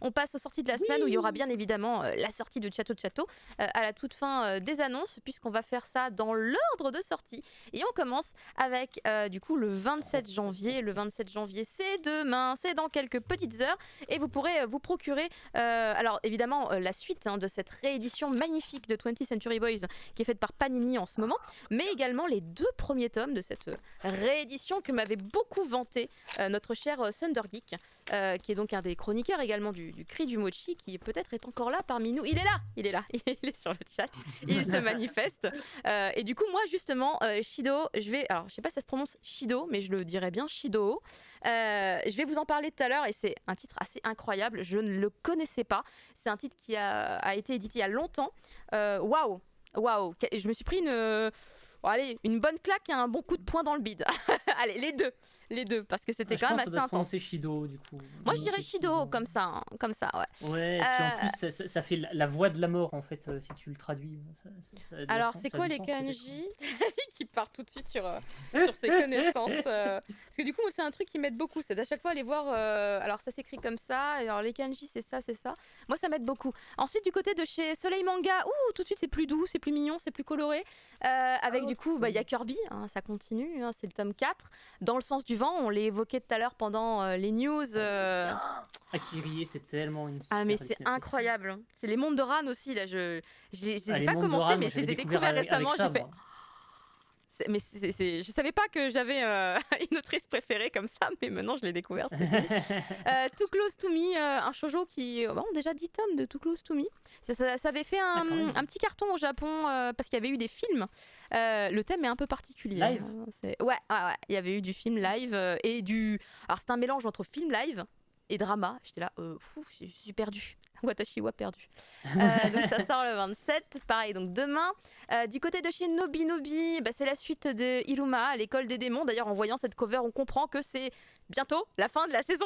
on passe aux sorties de la semaine où il y aura bien évidemment la sortie de Château de Château à la toute fin des annonces, puisqu'on va faire ça dans l'ordre de sortie. Et on commence avec du coup le 27 janvier. Le 27 janvier, c'est demain, c'est dans quelques petites heures. Et vous pourrez vous procurer, alors évidemment, la suite de cette réédition magnifique de 20th Century Boys qui est faite par Panini en ce moment, mais également les 2 premiers tomes de cette réédition que m'avait beaucoup vanté notre cher Thunder Geek, qui est donc un des chroniqueurs également du Cri du Mochi, qui peut-être est encore là parmi nous. Il est là, il est sur le chat, il se manifeste. Et du coup, moi justement, Shido, alors je sais pas si ça se prononce Shido, mais je le dirais bien Shido. Je vais vous en parler tout à l'heure et c'est un titre assez incroyable, je ne le connaissais pas. C'est un titre qui a été édité il y a longtemps. Waouh, je me suis pris une bonne claque et un bon coup de poing dans le bide. Allez, les deux, parce que c'était quand même assez intense. Je pense que ça doit se prononcer Shido, du coup. Moi, je dirais Shido, comme ça, ouais. Ouais, et puis en plus, ça fait la voix de la mort, en fait, si tu le traduis. Alors, c'est quoi les kanji qui part tout de suite sur ses connaissances parce que du coup, c'est un truc qui m'aide beaucoup, c'est d'à chaque fois aller voir, alors ça s'écrit comme ça, alors les kanji, c'est ça. Moi, ça m'aide beaucoup. Ensuite, du côté de chez Soleil Manga, tout de suite, c'est plus doux, c'est plus mignon, c'est plus coloré. Avec du coup, il y a Kirby, ça continue, c'est le tome 4. Dans le sens du vent, on l'a évoqué tout à l'heure pendant les news. Akiri, c'est tellement une. Ah, mais c'est incroyable. C'est les mondes de Ran aussi, là. Je les ai les pas mondes de commencés, Ran, mais moi, je les ai j'avais découverts découvert récemment. avec ça, J'ai fait. moi. Mais je savais pas que j'avais une autrice préférée comme ça, mais maintenant je l'ai découvert. C'est génial. Too Close to Me, un shoujo qui ont déjà 10 tomes de Too Close to Me. Ça avait fait un petit carton au Japon parce qu'il y avait eu des films. Le thème est un peu particulier. Live. Ouais. Il y avait eu du film live et du. Alors c'est un mélange entre film live et drama. J'étais là, je suis perdue. Watashi wa perdu. Donc ça sort le 27, pareil donc demain. Du côté de chez Nobi, c'est la suite de Iruma, l'école des démons. D'ailleurs en voyant cette cover on comprend que c'est bientôt la fin de la saison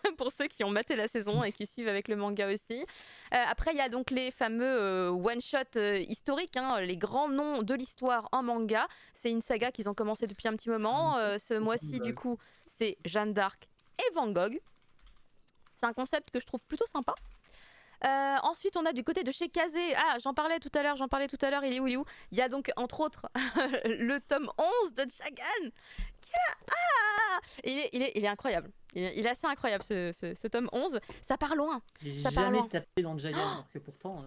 1 pour ceux qui ont maté la saison et qui suivent avec le manga aussi. Après il y a donc les fameux one-shot historiques, les grands noms de l'histoire en manga. C'est une saga qu'ils ont commencé depuis un petit moment. Ce mois-ci du coup c'est Jeanne d'Arc et Van Gogh. C'est un concept que je trouve plutôt sympa. Ensuite, on a du côté de chez Kazé. J'en parlais tout à l'heure. Il est où Il y a donc, entre autres, le tome 11 de Jagan. Il est incroyable. Il est assez incroyable, ce tome 11. Ça part loin. J'ai Ça part jamais loin. tapé dans Jagan, alors que pourtant.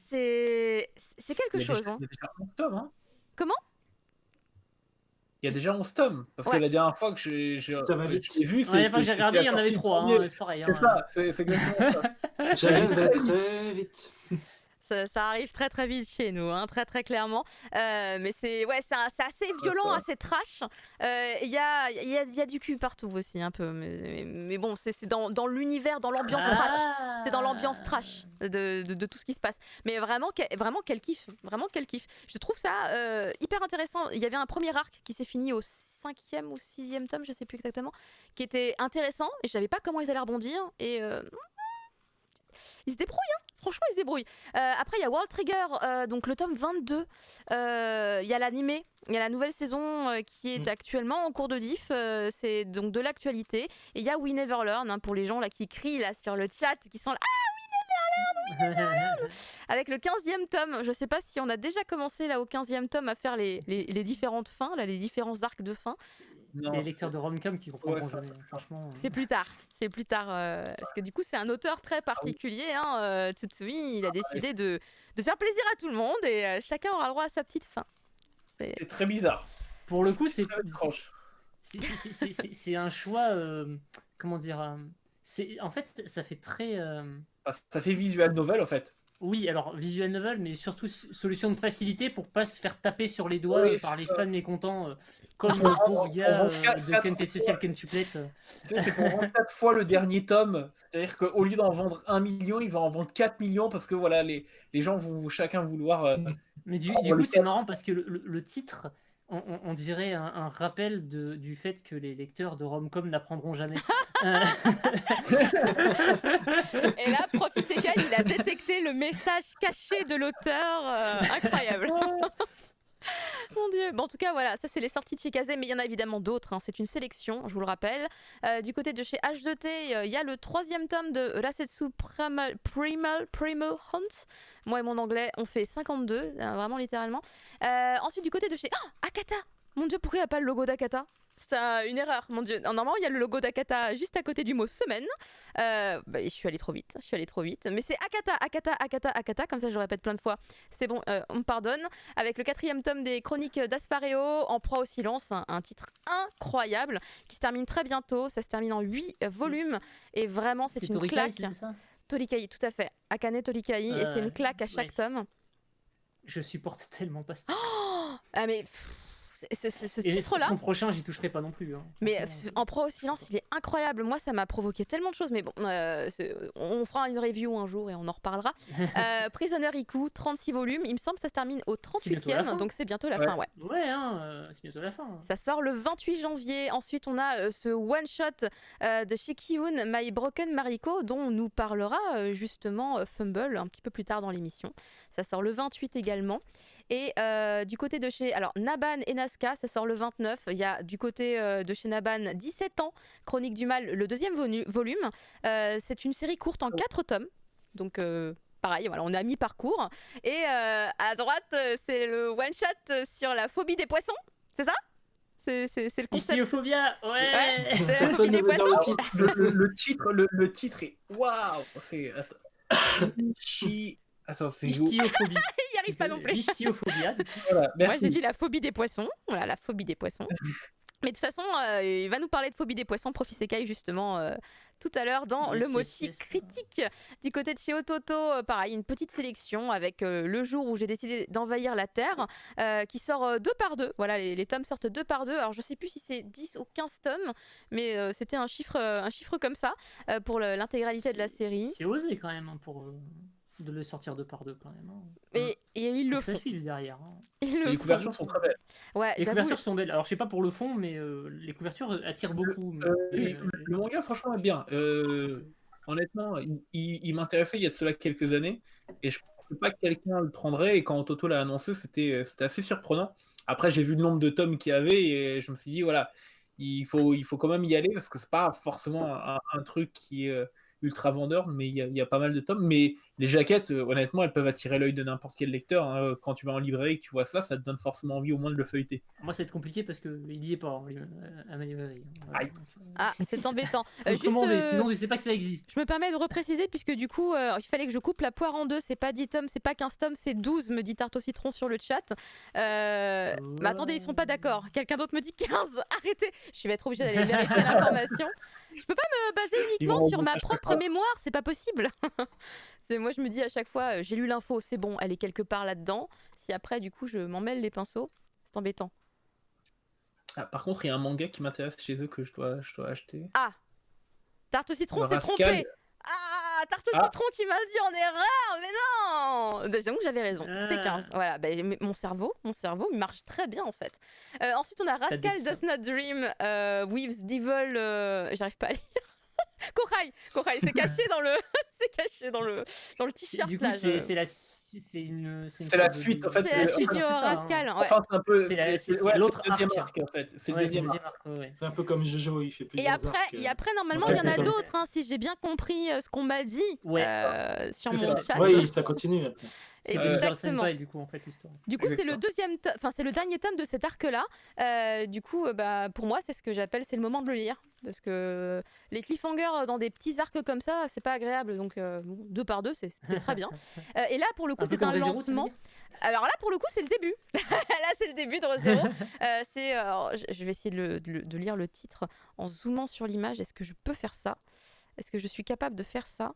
C'est quelque chose. Il y a déjà 11 tomes, Comment ? Il y a déjà 11 tomes. Parce que la dernière fois que j'ai vu, la dernière fois que j'ai regardé, il y en avait 3. C'est pareil. C'est ça, c'est exactement ça. Jagan va très vite. Ça arrive très très vite chez nous, très très clairement. Mais c'est assez violent, assez trash. Il y a du cul partout aussi un peu. Mais bon, c'est dans l'univers, dans l'ambiance trash. C'est dans l'ambiance trash de tout ce qui se passe. Mais vraiment quel kiff. Vraiment quel kiff. Je trouve ça hyper intéressant. Il y avait un premier arc qui s'est fini au 5e ou 6e tome, je sais plus exactement, qui était intéressant. Et je savais pas comment ils allaient rebondir. Et ils se débrouillent, franchement ils se débrouillent. Après il y a World Trigger, donc le tome 22. Il y a l'animé, il y a la nouvelle saison qui est actuellement en cours de diff. C'est donc de l'actualité. Et il y a We Never Learn, pour les gens là qui crient là sur le chat, qui sont là. We Never Learn avec le 15e tome. Je sais pas si on a déjà commencé là au 15e tome à faire les différentes fins, là, les différents arcs de fin. C'est les lecteurs de Romcom qui comprendront jamais, franchement. C'est plus tard, parce que du coup c'est un auteur très particulier, Tsutsui, il a décidé de faire plaisir à tout le monde et chacun aura le droit à sa petite fin. C'est très bizarre. Pour le coup, c'est étrange. C'est un choix, comment dire, en fait ça fait très... Ça fait visual novel en fait. Oui, alors visual novel, mais surtout solution de facilité pour pas se faire taper sur les doigts par les fans mécontents, comme le pauvre gars de Kent Social Kentuplet. C'est pour vendre 4 fois le dernier tome. C'est-à-dire qu'au lieu d'en vendre 1 million, il va en vendre 4 millions parce que voilà, les gens vont chacun vouloir. Mais du coup, c'est marrant parce que le titre, on dirait un rappel du fait que les lecteurs de Romcom n'apprendront jamais. Et là, Prof Isekai, il a détecté le message caché de l'auteur. Incroyable. Mon Dieu. Bon, en tout cas, voilà, ça c'est les sorties de chez Kazé, mais il y en a évidemment d'autres. Hein. C'est une sélection, je vous le rappelle. Du côté de chez H2T, il y a le 3e tome de Rasetsu Primal Hunt. Moi et mon anglais, on fait 52, vraiment littéralement. Ensuite, du côté de chez Akata. Mon Dieu, pourquoi il n'y a pas le logo d'Akata ? C'est une erreur, mon Dieu. Normalement, il y a le logo d'Akata juste à côté du mot semaine. Je suis allée trop vite, Mais c'est Akata, comme ça je le répète plein de fois. C'est bon, on me pardonne. Avec le 4e tome des Chroniques d'Aspareo, En proie au silence, un titre incroyable qui se termine très bientôt. Ça se termine en 8 volumes. Et vraiment, c'est une Torikai, claque. c'est ça Torikai, tout à fait. Akane Torikai, et c'est une claque à chaque tome. Je supporte tellement pas ce Ah mais... ce titre-là. Son prochain, j'y toucherai pas non plus. Hein. Mais En proie au silence, il est incroyable. Moi, ça m'a provoqué tellement de choses. Mais bon, on fera une review un jour et on en reparlera. Prisoner Iku, 36 volumes. Il me semble que ça se termine au 38e. Donc c'est bientôt la fin. Ouais, c'est bientôt la fin. Ça sort le 28 janvier. Ensuite, on a ce one-shot de chez Kiun, My Broken Mariko, dont nous parlera justement Fumble un petit peu plus tard dans l'émission. Ça sort le 28 également. Et du côté de chez Naban et Nazca, ça sort le 29. Il y a du côté de chez Naban 17 ans, Chronique du Mal, le 2e volume. C'est une série courte en 4 tomes. Donc pareil, voilà, on a mis parcours. Et à droite, c'est le one-shot sur la phobie des poissons. C'est ça ? C'est le concept. Hystiophobia, ouais. C'est la phobie des poissons. Le titre est... Waouh. C'est... Attends, c'est Hystiophobie. Il n'y arrive pas non plus. Hystiophobia. Voilà, moi, j'ai dit la phobie des poissons. Voilà, la phobie des poissons. Mais de toute façon, il va nous parler de phobie des poissons, Profisekai, justement, tout à l'heure dans le Mochi critique. Du côté de chez Ototo, pareil, une petite sélection avec le jour où j'ai décidé d'envahir la Terre, qui sort 2 par 2. Voilà, les tomes sortent 2 par 2. Alors, je sais plus si c'est 10 ou 15 tomes, mais c'était un chiffre comme ça pour l'intégralité de la série. C'est osé quand même pour... de le sortir 2 par 2 quand même. Hein. Et ils le font. Ça suit derrière. Hein. Les couvertures sont très belles. Ouais, les couvertures sont belles. Alors je sais pas pour le fond, mais les couvertures attirent beaucoup. Le manga franchement est bien. Honnêtement, il m'intéressait il y a cela quelques années et je pensais pas que quelqu'un le prendrait, et quand Toto l'a annoncé, c'était assez surprenant. Après j'ai vu le nombre de tomes qu'il y avait et je me suis dit voilà, il faut quand même y aller parce que c'est pas forcément un truc qui est ultra vendeur, mais il y a pas mal de tomes. Mais les jaquettes, honnêtement, elles peuvent attirer l'œil de n'importe quel lecteur. Hein. Quand tu vas en librairie et que tu vois ça, ça te donne forcément envie au moins de le feuilleter. Moi, ça va être compliqué parce qu'il y est pas à ma librairie. Voilà. Ah, c'est embêtant. Sinon, je sais pas que ça existe. Je me permets de repréciser, puisque du coup, il fallait que je coupe la poire en deux. C'est pas 10 tomes, c'est pas 15 tomes, c'est 12, me dit Tarte au citron sur le chat. Mais attendez, ils sont pas d'accord. Quelqu'un d'autre me dit 15. Arrêtez. Je vais être obligée d'aller vérifier l'information. Je peux pas me baser uniquement sur ma propre mémoire, c'est pas possible. Moi, je me dis à chaque fois, j'ai lu l'info, c'est bon, elle est quelque part là-dedans. Si après, du coup, je m'en mêle les pinceaux, c'est embêtant. Ah, par contre, il y a un manga qui m'intéresse chez eux que je dois acheter. Ah, Tarte au citron s'est trompé. Ah, Tarte au citron qui m'a dit en erreur, mais non. Donc j'avais raison, c'était 15. Voilà, mon cerveau, il marche très bien en fait. Ensuite, on a Rascal Does Not Dream, Weaves Devil, j'arrive pas à lire. Korai, c'est caché dans le t-shirt. Du coup, là. C'est la suite en fait. C'est la suite du Rascal. Hein. Enfin, c'est un peu. C'est l'autre deuxième arc en fait. C'est le deuxième arc. C'est un peu comme Jojo, il fait plus. Et après, normalement, il y en a d'autres, hein, si j'ai bien compris ce qu'on m'a dit sur mon chat. Oui, ça continue. Exactement. Du coup, en fait, l'histoire. Du coup, c'est le dernier tome de cet arc-là. Du coup, pour moi, c'est ce que j'appelle, c'est le moment de le lire. Parce que les cliffhangers dans des petits arcs comme ça, c'est pas agréable. Donc, 2 par 2, c'est très bien. Et là, pour le coup, c'est un lancement. Alors là, pour le coup, c'est le début. Là, c'est le début de Re:Zero. Je vais essayer de lire le titre en zoomant sur l'image. Est-ce que je peux faire ça? Est-ce que je suis capable de faire ça?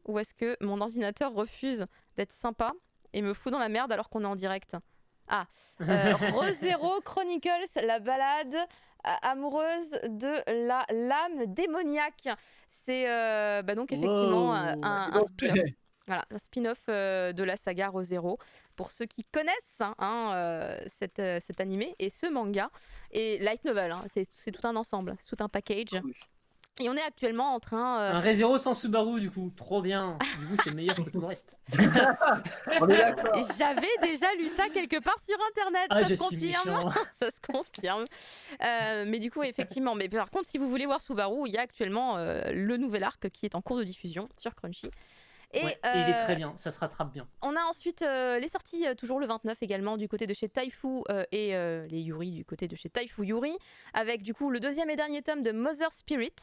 Ou est-ce que mon ordinateur refuse d'être sympa et me fout dans la merde alors qu'on est en direct? Re:Zero Chronicles, la balade amoureuse de la lame démoniaque. C'est donc effectivement un spin-off. Voilà, un spin-off de la saga Re:Zero pour ceux qui connaissent cet animé et ce manga. Et light novel, hein, c'est tout un ensemble, tout un package. Et on est actuellement en train... Un Re:Zero sans Subaru, du coup, trop bien. Du coup, c'est meilleur que tout le reste. On est d'accord. J'avais déjà lu ça quelque part sur internet, Ah, ça je se suis confirme. méchant. Ça se confirme. Mais du coup, effectivement. Mais par contre, si vous voulez voir Subaru, il y a actuellement le nouvel arc qui est en cours de diffusion sur Crunchy. Et, Ouais, et il est très bien, ça se rattrape bien. On a ensuite les sorties toujours le 29 également du côté de chez Taifu et les Yuri du côté de chez Taifu Yuri, avec du coup le deuxième et dernier tome de Mother Spirit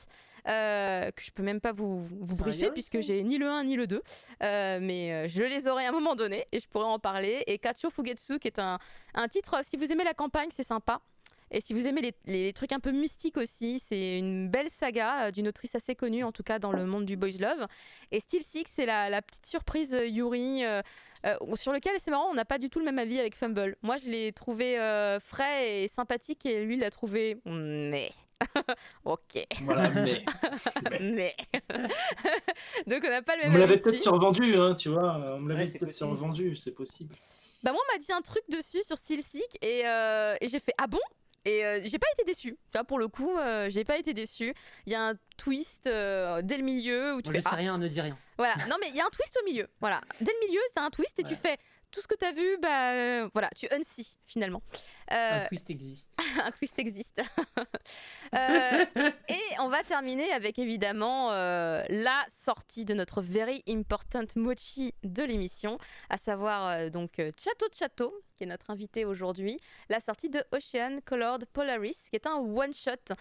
que je peux même pas vous briefer puisque j'ai ni le 1 ni le 2 mais je les aurai à un moment donné et je pourrais en parler. Et Kacho Fugetsu qui est un titre, si vous aimez la campagne, c'est sympa. Et si vous aimez les trucs un peu mystiques aussi, c'est une belle saga d'une autrice assez connue, en tout cas dans le monde du boys love. Et Steel Six, c'est la petite surprise Yuri, sur lequel c'est marrant, on n'a pas du tout le même avis avec Fumble. Moi, je l'ai trouvé frais et sympathique, et lui, il l'a trouvé... Mais... ok. Voilà, mais... mais... Donc on n'a pas le même On me avis l'avait peut-être dessus. survendu, hein, tu vois. On me l'avait Ouais, c'est peut-être possible. survendu, c'est possible. Bah moi, on m'a dit un truc dessus sur Steel Six, et j'ai fait « Ah bon ?» Et j'ai pas été déçue. Tu vois, pour le coup, j'ai pas été déçue. Il y a un twist dès le milieu où tu Moi, fais je sais ah. rien, ne dis rien. Voilà. Non, mais il y a un twist au milieu. Voilà. Dès le milieu, c'est un twist et tu fais tout ce que t'as vu. Bah voilà, tu unsee finalement. Un twist existe. Un twist existe. Et on va terminer avec évidemment la sortie de notre very important mochi de l'émission, à savoir donc Chato Chato, qui est notre invité aujourd'hui, la sortie de Ocean Colored Polaris, qui est un one-shot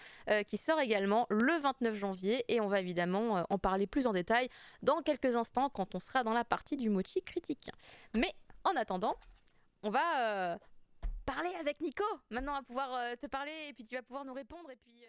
qui sort également le 29 janvier, et on va évidemment en parler plus en détail dans quelques instants quand on sera dans la partie du mochi critique. Mais en attendant, on va... parler avec Nico. Maintenant, on va pouvoir te parler et puis tu vas pouvoir nous répondre et puis